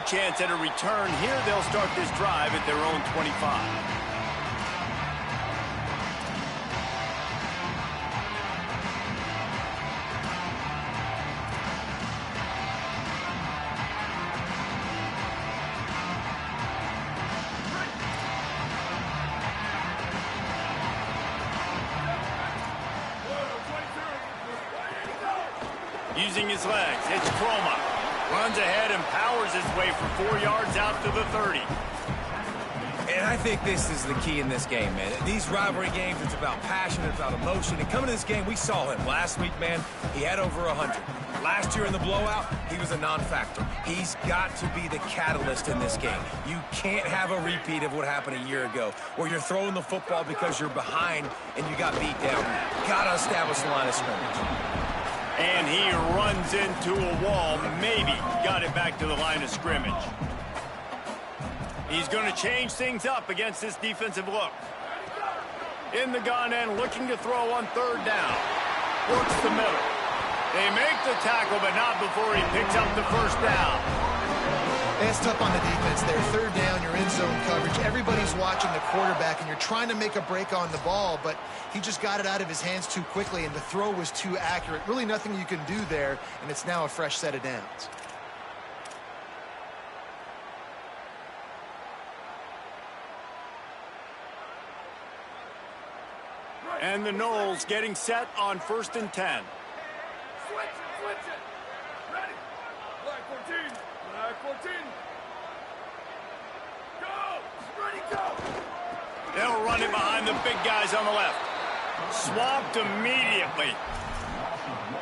chance at a return. Here they'll start this drive at their own 25. Using his legs, it's Chroma. Runs ahead and powers his way for 4 yards out to the 30. And I think this is the key in this game, man. These rivalry games, it's about passion, it's about emotion. And coming to this game, we saw him last week, man. He had over 100. Last year in the blowout, he was a non-factor. He's got to be the catalyst in this game. You can't have a repeat of what happened a year ago, where you're throwing the football because you're behind and you got beat down. Got to establish the line of scrimmage. And he runs into a wall. Maybe got it back to the line of scrimmage. He's going to change things up against this defensive look. In the gun end, looking to throw on 3rd down. Works the middle. They make the tackle, but not before he picks up the 1st down. It's tough on the defense there. 3rd down, you're in zone coverage. Everybody's watching the quarterback, and you're trying to make a break on the ball, but he just got it out of his hands too quickly, and the throw was too accurate. Really nothing you can do there, and it's now a fresh set of downs. And the Knowles getting set on 1st and 10. Switch it. Ready. Black 14. Black 14. Go. Ready, go. They'll run it behind the big guys on the left. Swamped immediately.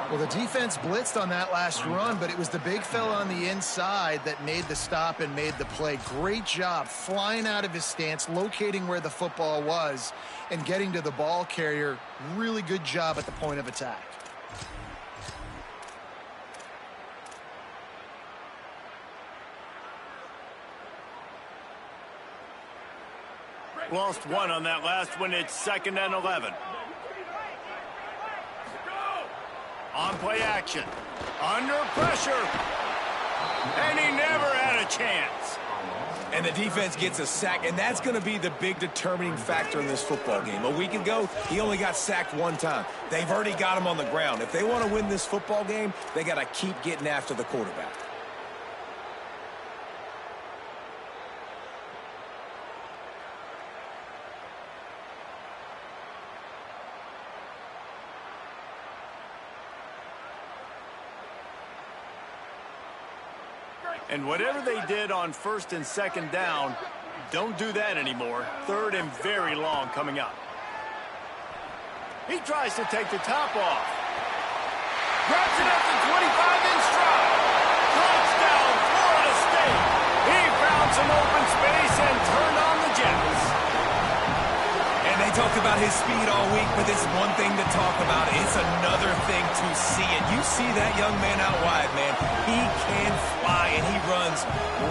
Well, the defense blitzed on that last run, but it was the big fella on the inside that made the stop and made the play. Great job flying out of his stance, locating where the football was, and getting to the ball carrier. Really good job at the point of attack. Lost one on that last one. It's 2nd and 11. On play action. Under pressure. And he never had a chance. And the defense gets a sack, and that's going to be the big determining factor in this football game. A week ago, he only got sacked 1 time. They've already got him on the ground. If they want to win this football game, they got to keep getting after the quarterback. And whatever they did on 1st and 2nd down, don't do that anymore. 3rd and very long coming up. He tries to take the top off. Grabs it at the 25 in stride. Touchdown, Florida State. He found some open space and turned on the Jets. And they talked about his speed all week, but it's one thing to talk about. It's another thing to see it. You see that young man out wide, man. He can fly, and he runs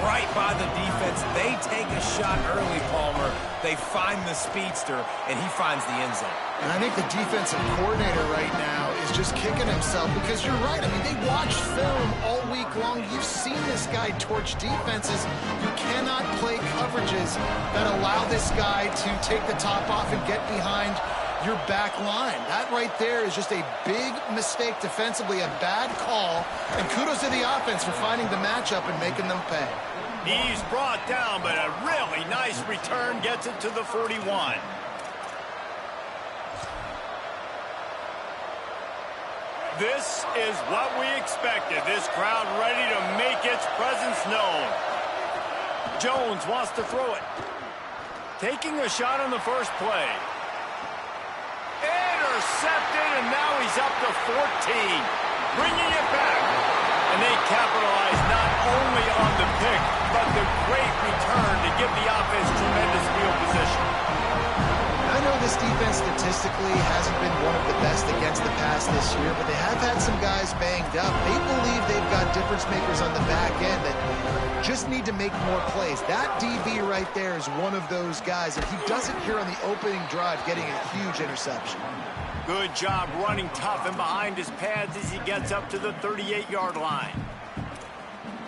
right by the defense. They take a shot early, Palmer. They find the speedster, and he finds the end zone. And I think the defensive coordinator right now is just kicking himself because you're right. I mean, they watched film all week long. You've seen this guy torch defenses. You cannot play coverages that allow this guy to take the top off and get behind your back line. That right there is just a big mistake defensively, a bad call. And kudos to the offense for finding the matchup and making them pay. He's brought down, but a really nice return gets it to the 41. This is what we expected. This crowd ready to make its presence known. Jones wants to throw it. Taking a shot on the first play. Intercepted, and now he's up to 14. Bringing it back. And they capitalize not only on the pick, but the great return to give the offense tremendous field position. I know this defense statistically hasn't been one of the best against the pass this year, but they have had some guys banged up. They believe they've got difference makers on the back end that just need to make more plays. That DB right there is one of those guys, and he does it here on the opening drive, getting a huge interception. Good job running tough and behind his pads as he gets up to the 38-yard line.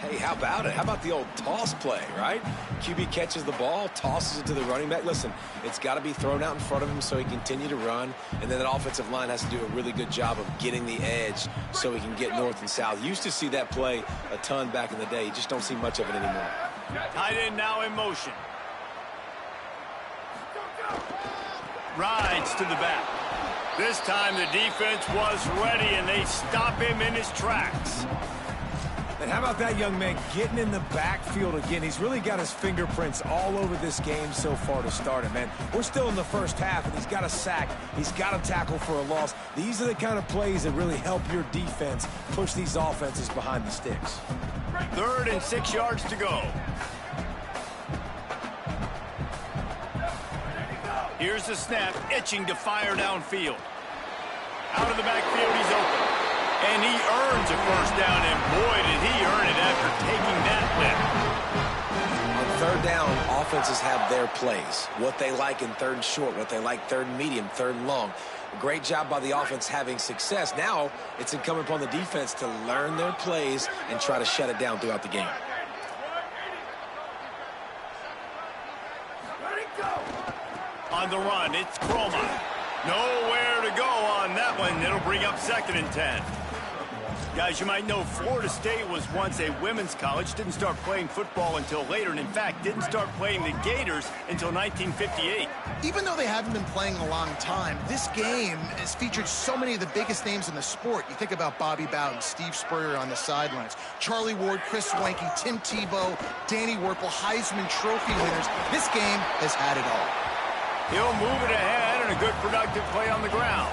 Hey, how about it? How about the old toss play, right? QB catches the ball, tosses it to the running back. Listen, it's got to be thrown out in front of him so he can continue to run, and then that offensive line has to do a really good job of getting the edge so he can get north and south. Used to see that play a ton back in the day. You just don't see much of it anymore. Tight end now in motion. Rides to the back. This time the defense was ready, and they stop him in his tracks. And how about that young man getting in the backfield again? He's really got his fingerprints all over this game so far to start it, man. We're still in the first half, and he's got a sack. He's got a tackle for a loss. These are the kind of plays that really help your defense push these offenses behind the sticks. 3rd and 6 yards to go. Here's the snap, itching to fire downfield. Out of the backfield, he's open. And he earns a first down, and boy, did he earn it after taking that lift. On 3rd down, offenses have their plays. What they like in 3rd and short, what they like 3rd and medium, 3rd and long. Great job by the offense having success. Now, it's incumbent upon the defense to learn their plays and try to shut it down throughout the game. On the run, it's Croma. Nowhere to go on that one. It'll bring up 2nd and 10. Guys, you might know Florida State was once a women's college, didn't start playing football until later, and in fact, didn't start playing the Gators until 1958. Even though they haven't been playing a long time, this game has featured so many of the biggest names in the sport. You think about Bobby Bowden, Steve Spurrier on the sidelines, Charlie Ward, Chris Swanky, Tim Tebow, Danny Werpel, Heisman Trophy winners. This game has had it all. He'll move it ahead, and a good productive play on the ground.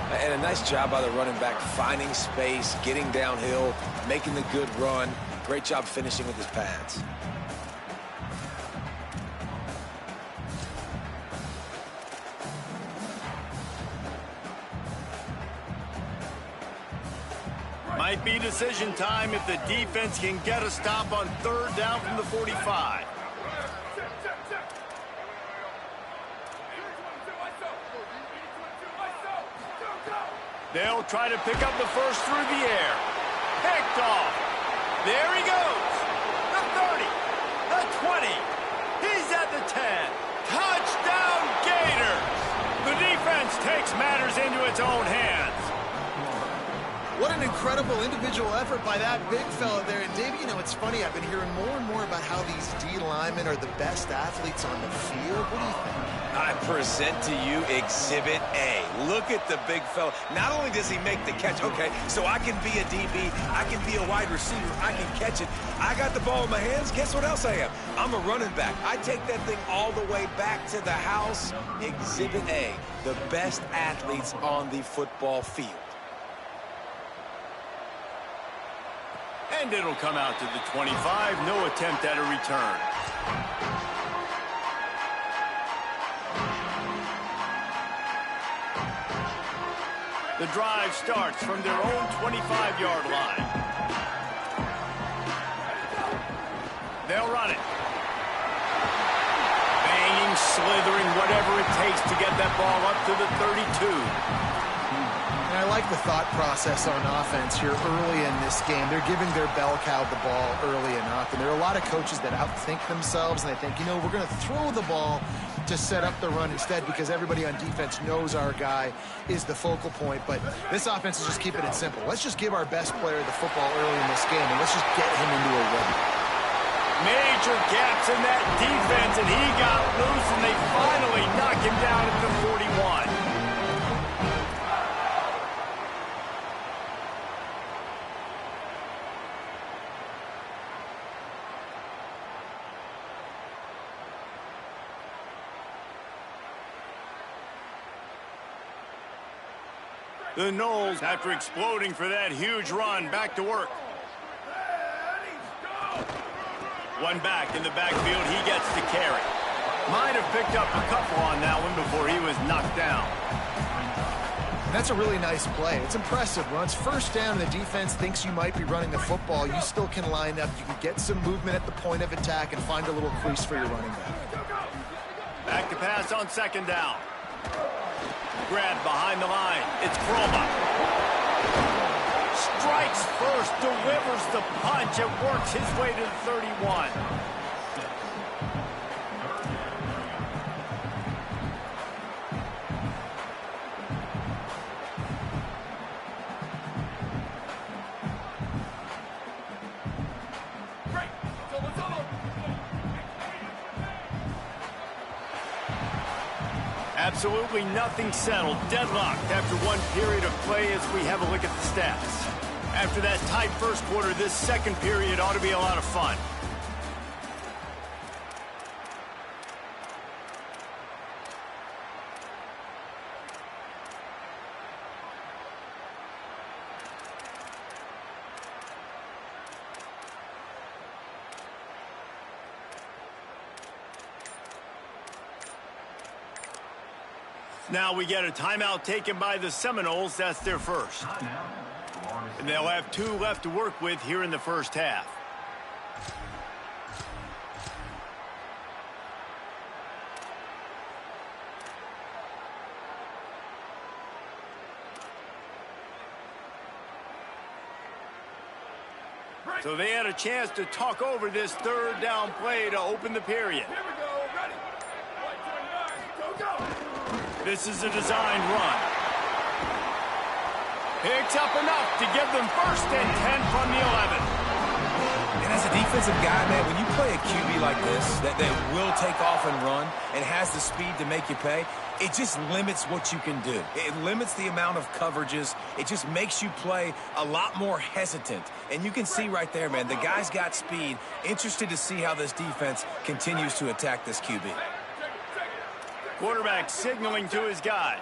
And a nice job by the running back, finding space, getting downhill, making the good run. Great job finishing with his pads. Might be decision time if the defense can get a stop on 3rd down from the 45. They'll try to pick up the first through the air. Picked off. There he goes. The 30. The 20. He's at the 10. Touchdown Gators. The defense takes matters into its own hands. What an incredible individual effort by that big fella there. And, Davey, you know, it's funny. I've been hearing more and more about how these D linemen are the best athletes on the field. What do you think? I present to you Exhibit A. Look at the big fella. Not only does he make the catch, okay, so I can be a DB, I can be a wide receiver, I can catch it. I got the ball in my hands. Guess what else I am? I'm a running back. I take that thing all the way back to the house. Exhibit A, the best athletes on the football field. And it'll come out to the 25. No attempt at a return. The drive starts from their own 25-yard line. They'll run it. Banging, slithering, whatever it takes to get that ball up to the 32. And I like the thought process on offense here early in this game. They're giving their bell cow the ball early enough. And there are a lot of coaches that outthink themselves, and they think, you know, we're going to throw the ball to set up the run instead because everybody on defense knows our guy is the focal point. But this offense is just keeping it simple. Let's just give our best player the football early in this game, and let's just get him into a run. Major gaps in that defense, and he got loose, and they finally knock him down at the 41. The Noles, after exploding for that huge run, back to work. One back in the backfield, he gets to carry. Might have picked up a couple on that one before he was knocked down. That's a really nice play. It's impressive. When it's first down and the defense thinks you might be running the football, you still can line up. You can get some movement at the point of attack and find a little crease for your running back. Back to pass on 2nd down. Grab behind the line. It's Croma. Strikes first, delivers the punch, and works his way to the 31. Absolutely nothing settled. Deadlocked after one period of play as we have a look at the stats. After that tight first quarter, this second period ought to be a lot of fun. Now we get a timeout taken by the Seminoles. That's their first. And they'll have 2 left to work with here in the first half. So they had a chance to talk over this third down play to open the period. Here we go. Ready. White 29. Go, go. This is a designed run. Picks up enough to give them first and 10 from the 11. And as a defensive guy, man, when you play a QB like this that will take off and run and has the speed to make you pay, it just limits what you can do. It limits the amount of coverages. It just makes you play a lot more hesitant. And you can see right there, man, the guy's got speed. Interested to see how this defense continues to attack this QB. Quarterback signaling to his guys.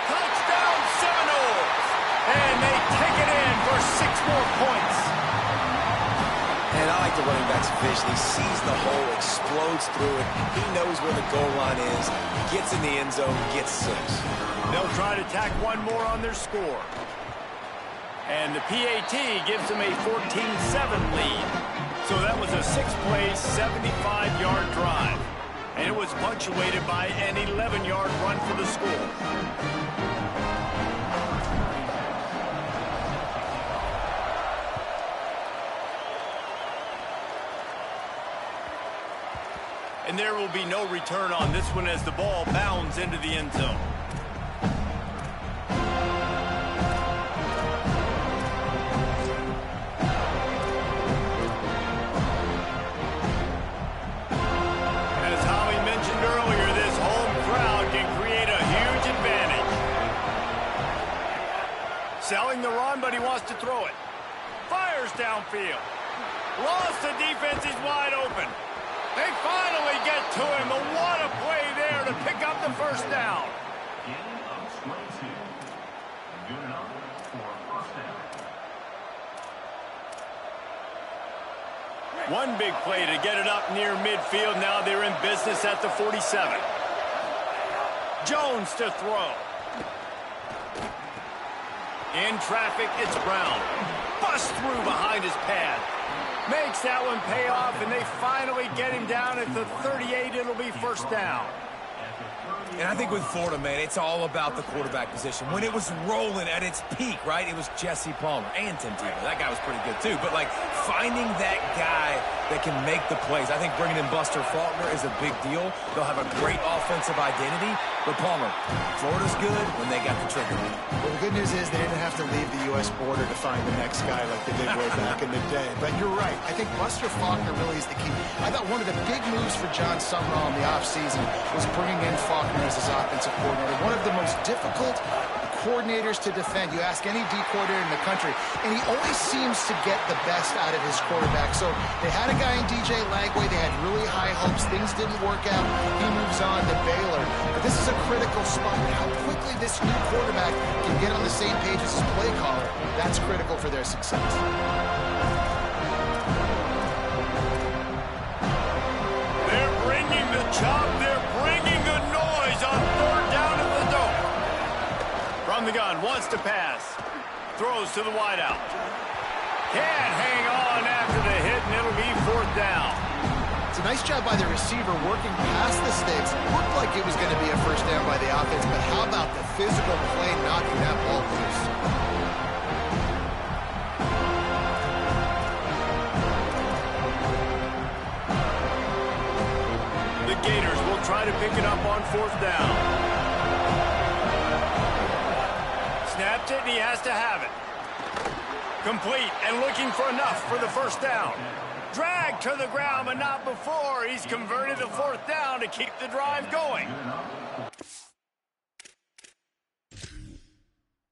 Touchdown Seminoles! And they take it in for 6 more points. And I like the running back's vision. He sees the hole, explodes through it. He knows where the goal line is. Gets in the end zone, gets 6. They'll try to tack one more on their score. And the PAT gives them a 14-7 lead. So that was a 6-play, 75-yard drive. And it was punctuated by an 11-yard run for the score. And there will be no return on this one as the ball bounds into the end zone. Selling the run, but he wants to throw it. Fires downfield. Lost the defense, he's wide open. They finally get to him, but what a play there to pick up the first down. One big play to get it up near midfield. Now they're in business at the 47. Jones to throw. In traffic, it's Brown. Busts through behind his pad. Makes that one pay off, and they finally get him down at the 38. It'll be first down. And I think with Florida, man, it's all about the quarterback position. When it was rolling at its peak, right, it was Jesse Palmer and Tim Tebow. That guy was pretty good, too. But, like, finding that guy that can make the plays. I think bringing in Buster Faulkner is a big deal. They'll have a great offensive identity. But, Palmer, Florida's good when they got the trigger. Well, the good news is they didn't have to leave the U.S. border to find the next guy like they did way back in the day. But you're right. I think Buster Faulkner really is the key. I thought one of the big moves for John Summerall in the offseason was bringing in Faulkner as his offensive coordinator. One of the most difficult coordinators to defend. You ask any D coordinator in the country, and he always seems to get the best out of his quarterback. So they had a guy in DJ Lagway. They had really high hopes. Things didn't work out. He moves on to Baylor. But this is a critical spot. And how quickly this new quarterback can get on the same page as his play caller, that's critical for their success. They're bringing the chop. They're bringing the noise on third down at the dome. From the gun, wants to pass. Throws to the wideout. Can't hang on after the hit, and it'll be fourth down. So nice job by the receiver working past the sticks. Looked like it was going to be a first down by the offense, but how about the physical play knocking that ball loose? The Gators will try to pick it up on 4th down. Snapped it, and he has to have it. Complete and looking for enough for the first down. Dragged to the ground, but not before. He's converted the 4th down to keep the drive going.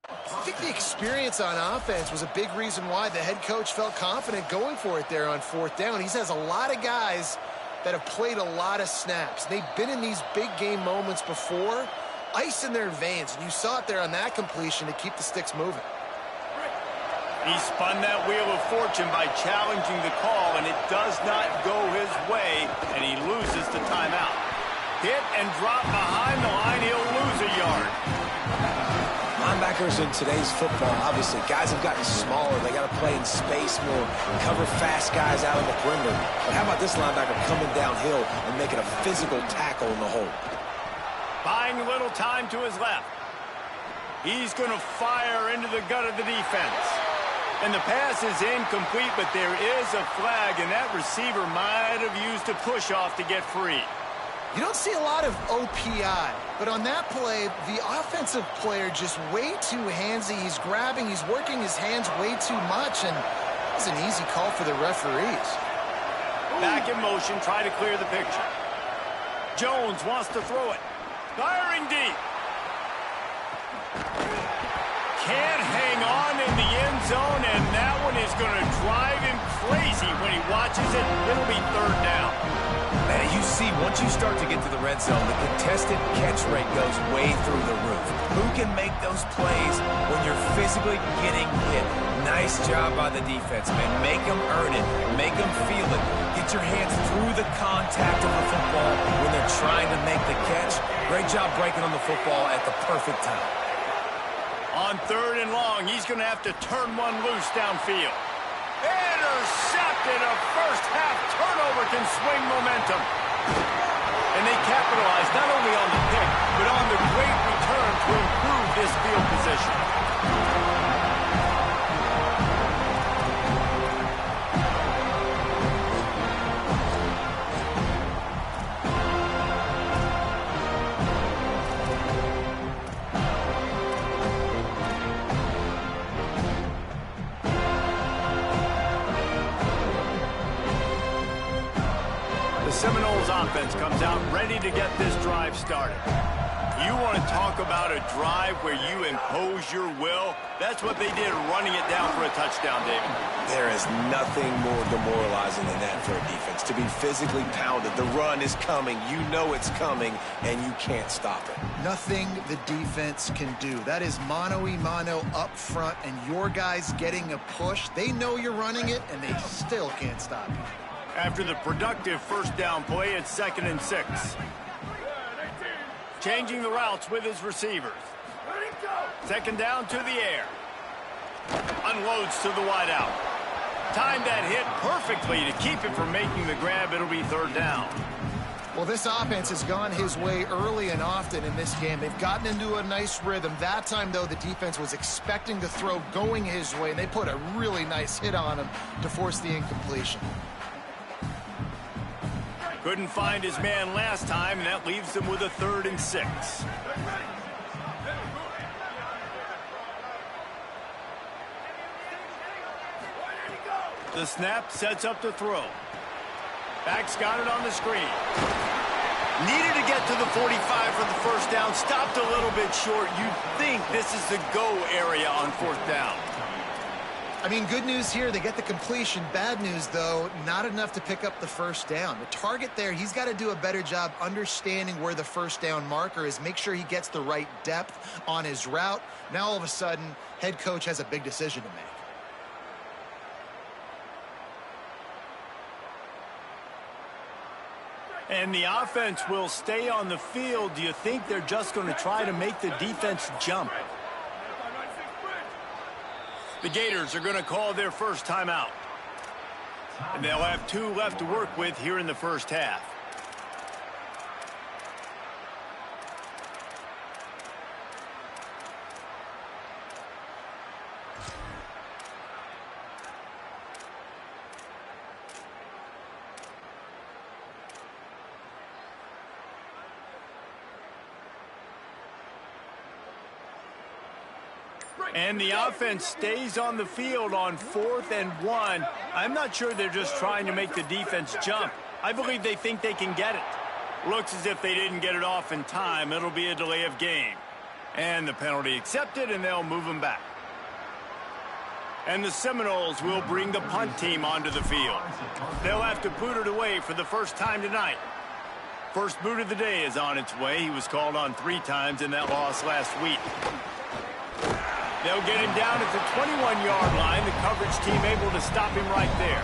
I think the experience on offense was a big reason why the head coach felt confident going for it there on 4th down. He has a lot of guys that have played a lot of snaps. They've been in these big game moments before, ice in their veins, and you saw it there on that completion to keep the sticks moving. He spun that wheel of fortune by challenging the call, and it does not go his way, and he loses the timeout. Hit and drop behind the line, he'll lose a yard. Linebackers in today's football, obviously, guys have gotten smaller. They got to play in space more, cover fast guys out on the perimeter. But how about this linebacker coming downhill and making a physical tackle in the hole? Buying a little time to his left. He's going to fire into the gut of the defense. And the pass is incomplete, but there is a flag, and that receiver might have used a push-off to get free. You don't see a lot of OPI, but on that play, the offensive player just way too handsy. He's grabbing, he's working his hands way too much, and it's an easy call for the referees. Back in motion, try to clear the picture. Jones wants to throw it. Firing deep. Can't hang on in the end zone, and that one is going to drive him crazy when he watches it. It'll be 3rd down. Man, you see, once you start to get to the red zone, the contested catch rate goes way through the roof. Who can make those plays when you're physically getting hit? Nice job by the defense, man. Make them earn it. Make them feel it. Get your hands through the contact of the football when they're trying to make the catch. Great job breaking on the football at the perfect time. On 3rd and long, he's going to have to turn one loose downfield. Intercepted. A first-half turnover can swing momentum. And they capitalize not only on the pick, but on the great return to improve this field position. Seminoles offense comes out ready to get this drive started. You want to talk about a drive where you impose your will? That's what they did, running it down for a touchdown, David. There is nothing more demoralizing than that for a defense, to be physically pounded. The run is coming. You know it's coming, and you can't stop it. Nothing the defense can do. That is mano-a-mano up front, and your guys getting a push. They know you're running it, and they still can't stop you. After the productive first down play, it's 2nd and 6. Changing the routes with his receivers. 2nd down to the air. Unloads to the wideout. Timed that hit perfectly to keep it from making the grab. It'll be 3rd down. Well, this offense has gone his way early and often in this game. They've gotten into a nice rhythm. That time, though, the defense was expecting to throw going his way, and they put a really nice hit on him to force the incompletion. Couldn't find his man last time, and that leaves them with a 3rd and 6. The snap sets up the throw. Back's got it on the screen. Needed to get to the 45 for the first down. Stopped a little bit short. You'd think this is the go area on 4th down. I mean, good news here, they get the completion. Bad news, though, not enough to pick up the first down. The target there, he's got to do a better job understanding where the first down marker is, make sure he gets the right depth on his route. Now, all of a sudden, head coach has a big decision to make. And the offense will stay on the field. Do you think they're just going to try to make the defense jump? The Gators are going to call their first timeout. And they'll have 2 left to work with here in the first half. And the offense stays on the field on 4th and 1. I'm not sure they're just trying to make the defense jump. I believe they think they can get it. Looks as if they didn't get it off in time. It'll be a delay of game. And the penalty accepted, and they'll move them back. And the Seminoles will bring the punt team onto the field. They'll have to boot it away for the first time tonight. First boot of the day is on its way. He was called on 3 times in that loss last week. They'll get him down at the 21-yard line. The coverage team able to stop him right there.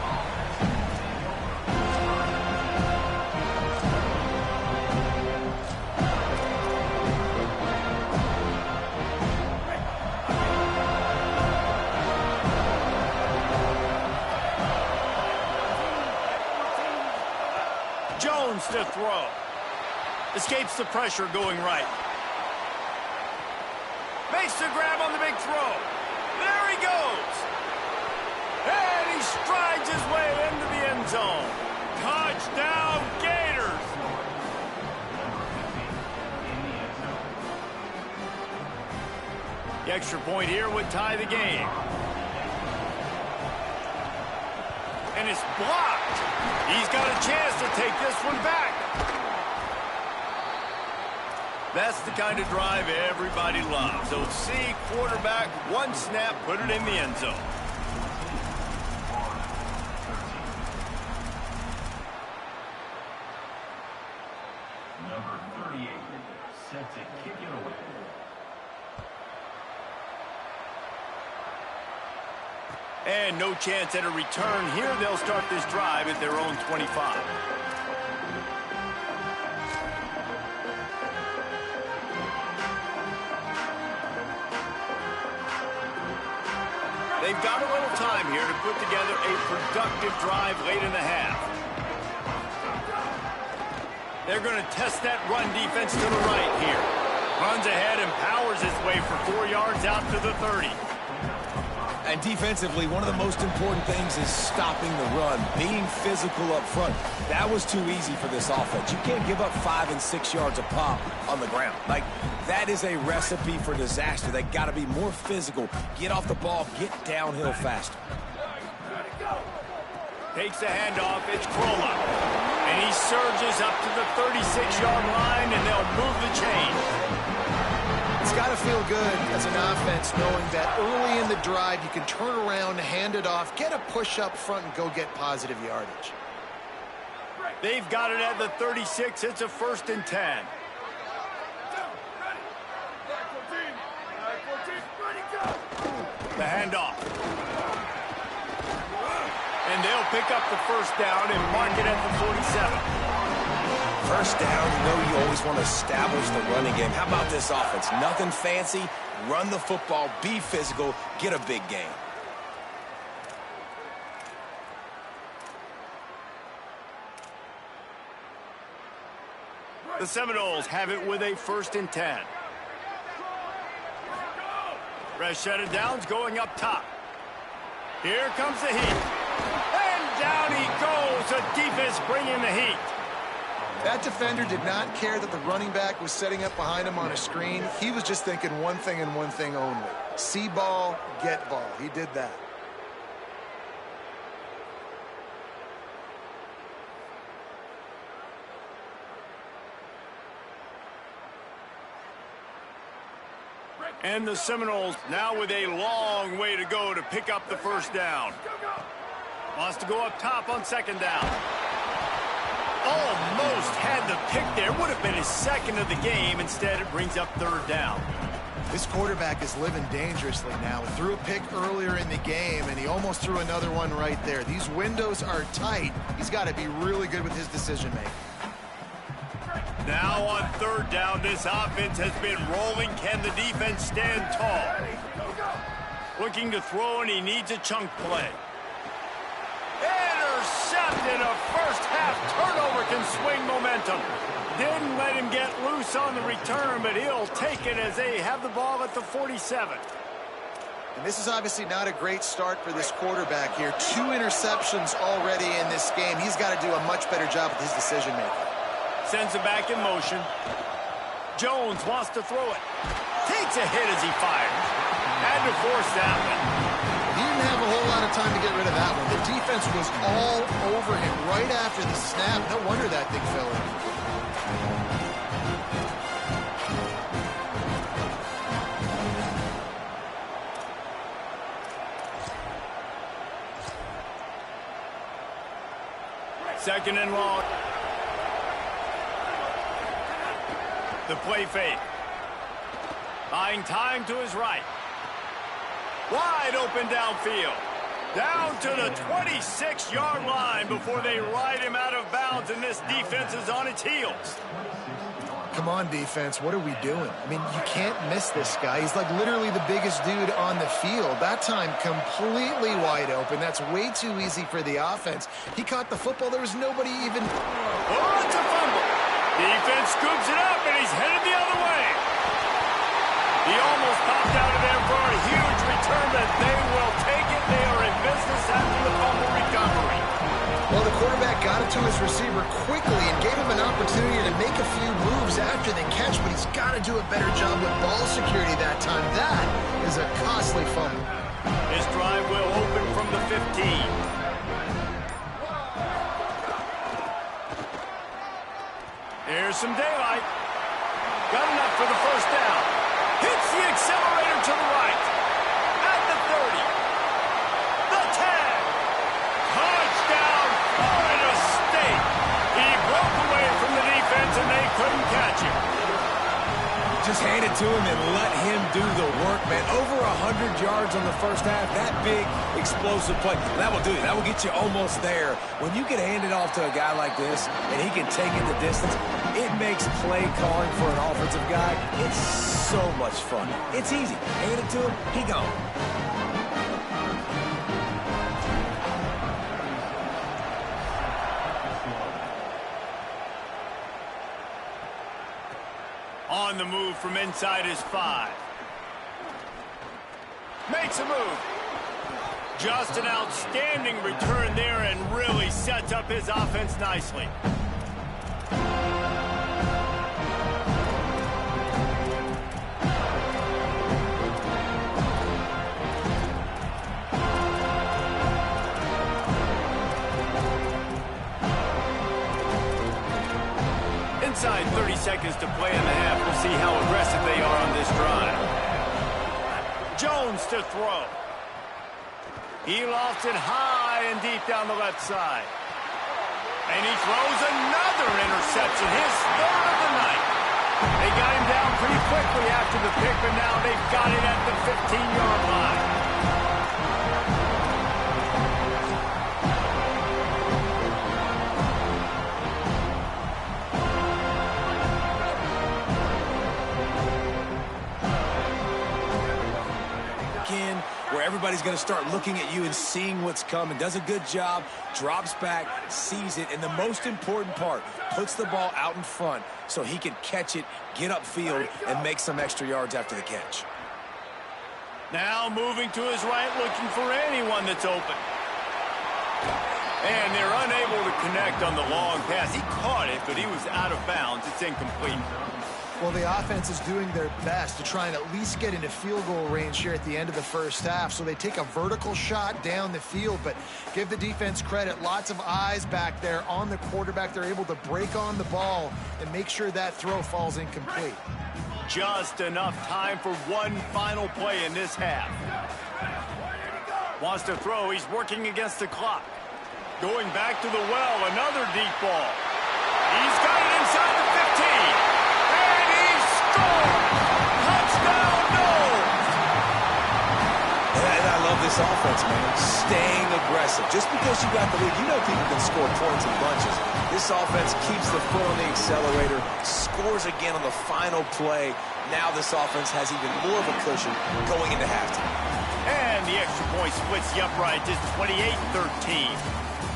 Jones to throw. Escapes the pressure going right. Makes the grab on the big throw. There he goes. And he strides his way into the end zone. Touchdown, Gators. The extra point here would tie the game. And it's blocked. He's got a chance to take this one back. That's the kind of drive everybody loves. So see, quarterback, 1 snap, put it in the end zone. Number 38, set to kick it away. And no chance at a return here. They'll start this drive at their own 25. They've got a little time here to put together a productive drive late in the half. They're going to test that run defense to the right here. Runs ahead and powers his way for 4 yards out to the 30. And defensively, one of the most important things is stopping the run, being physical up front. That was too easy for this offense. You can't give up 5 and 6 yards a pop on the ground. Like, that is a recipe for disaster. They got to be more physical, get off the ball, get downhill faster. Takes the handoff, it's Krolla. And he surges up to the 36-yard line, and they'll move the chain. It's got to feel good as an offense knowing that early in the drive you can turn around, hand it off, get a push up front, and go get positive yardage. They've got it at the 36. It's a 1st and 10. The handoff. And they'll pick up the 1st down and mark it at the 47. First down, you know you always want to establish the running game. How about this offense? Nothing fancy. Run the football, be physical, get a big gain. The Seminoles have it with a 1st and 10. Rashad Downs going up top. Here comes the heat. And down he goes. The defense bringing the heat. That defender did not care that the running back was setting up behind him on a screen. He was just thinking one thing and one thing only. See ball, get ball. He did that. And the Seminoles now with a long way to go to pick up the 1st down. Wants to go up top on 2nd down. Almost had the pick there. Would have been his 2nd of the game. Instead, it brings up 3rd down. This quarterback is living dangerously now. He threw a pick earlier in the game, and he almost threw another one right there. These windows are tight. He's got to be really good with his decision-making. Now on 3rd down, this offense has been rolling. Can the defense stand tall? Looking to throw, and he needs a chunk play. pass. Turnover can swing momentum. Didn't let him get loose on the return, but he'll take it as they have the ball at the 47. And this is obviously not a great start for this quarterback here. 2 interceptions already in this game. He's got to do a much better job with his decision-making. Sends it back in motion. Jones wants to throw it. Takes a hit as he fires. Had to force that one. He didn't have a whole lot of time to get rid of that one. The defense was all over him right after the snap. No wonder that thing fell in. Second and long. The play fake. Buying time to his right. Wide open downfield. Down to the 26-yard line before they ride him out of bounds, and this defense is on its heels. Come on, defense. What are we doing? I mean, you can't miss this guy. He's like literally the biggest dude on the field. That time completely wide open. That's way too easy for the offense. He caught the football. There was nobody even... Oh, it's a fumble. Defense scoops it up, and he's headed the other way. He almost popped out of there for a huge return, but they will take it. They are in business after the fumble recovery. Well, the quarterback got it to his receiver quickly and gave him an opportunity to make a few moves after the catch, but he's got to do a better job with ball security that time. That is a costly fumble. His drive will open from the 15. Here's some daylight. Got enough for the first down. Hits the accelerator to the right. At the 30. The 10. Touchdown, Florida State. He broke away from the defense, and they couldn't catch him. Just hand it to him and let him do the work, man. Over 100 yards on the first half. That big, explosive play. That will do it. That will get you almost there. When you can hand it off to a guy like this, and he can take it the distance, it makes play calling for an offensive guy, it's so much fun. It's easy. Hand it to him, he gone. On the move from inside his 5. Makes a move. Just an outstanding return there and really sets up his offense nicely. Inside 30 seconds to play in the half. We'll see how aggressive they are on this drive. Jones to throw. He lofts it high and deep down the left side. And he throws another interception, his third of the night. They got him down pretty quickly after the pick, but now they've got it at the 15-yard line. Where everybody's going to start looking at you and seeing what's coming. Does a good job, drops back, sees it, and the most important part, puts the ball out in front so he can catch it, get upfield, and make some extra yards after the catch. Now moving to his right, looking for anyone that's open. And they're unable to connect on the long pass. He caught it, but he was out of bounds. It's incomplete. Well, the offense is doing their best to try and at least get into field goal range here at the end of the first half. So they take a vertical shot down the field, but give the defense credit. Lots of eyes back there on the quarterback. They're able to break on the ball and make sure that throw falls incomplete. Just enough time for one final play in this half. Wants to throw. He's working against the clock. Going back to the well, another deep ball. He's got it inside the 15. And he scores! Touchdown, Knowles! And I love this offense, man. Staying aggressive. Just because you got the lead, you know people can score points in bunches. This offense keeps the foot on the accelerator, scores again on the final play. Now this offense has even more of a cushion going into halftime. And the extra point splits the upright to 28-13.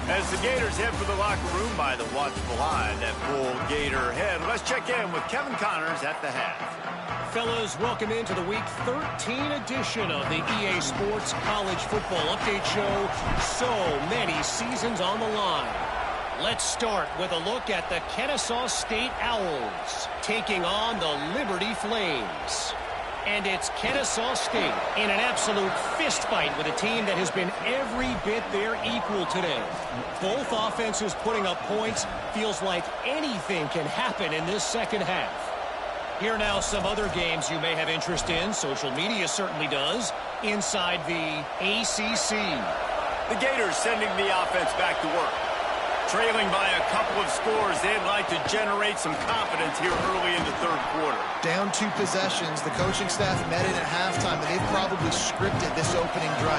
As the Gators head for the locker room by the watchful eye that full Gator head, let's check in with Kevin Connors at the half. Fellas, welcome into the Week 13 edition of the EA Sports College Football Update Show. So many seasons on the line. Let's start with a look at the Kennesaw State Owls taking on the Liberty Flames. And it's Kennesaw State in an absolute fist fight with a team that has been every bit their equal today. Both offenses putting up points. Feels like anything can happen in this second half. Here now some other games you may have interest in. Social media certainly does. Inside the ACC. The Gators sending the offense back to work. Trailing by a couple of scores, they'd like to generate some confidence here early in the third quarter. Down 2 possessions. The coaching staff met in at halftime, and they've probably scripted this opening drive.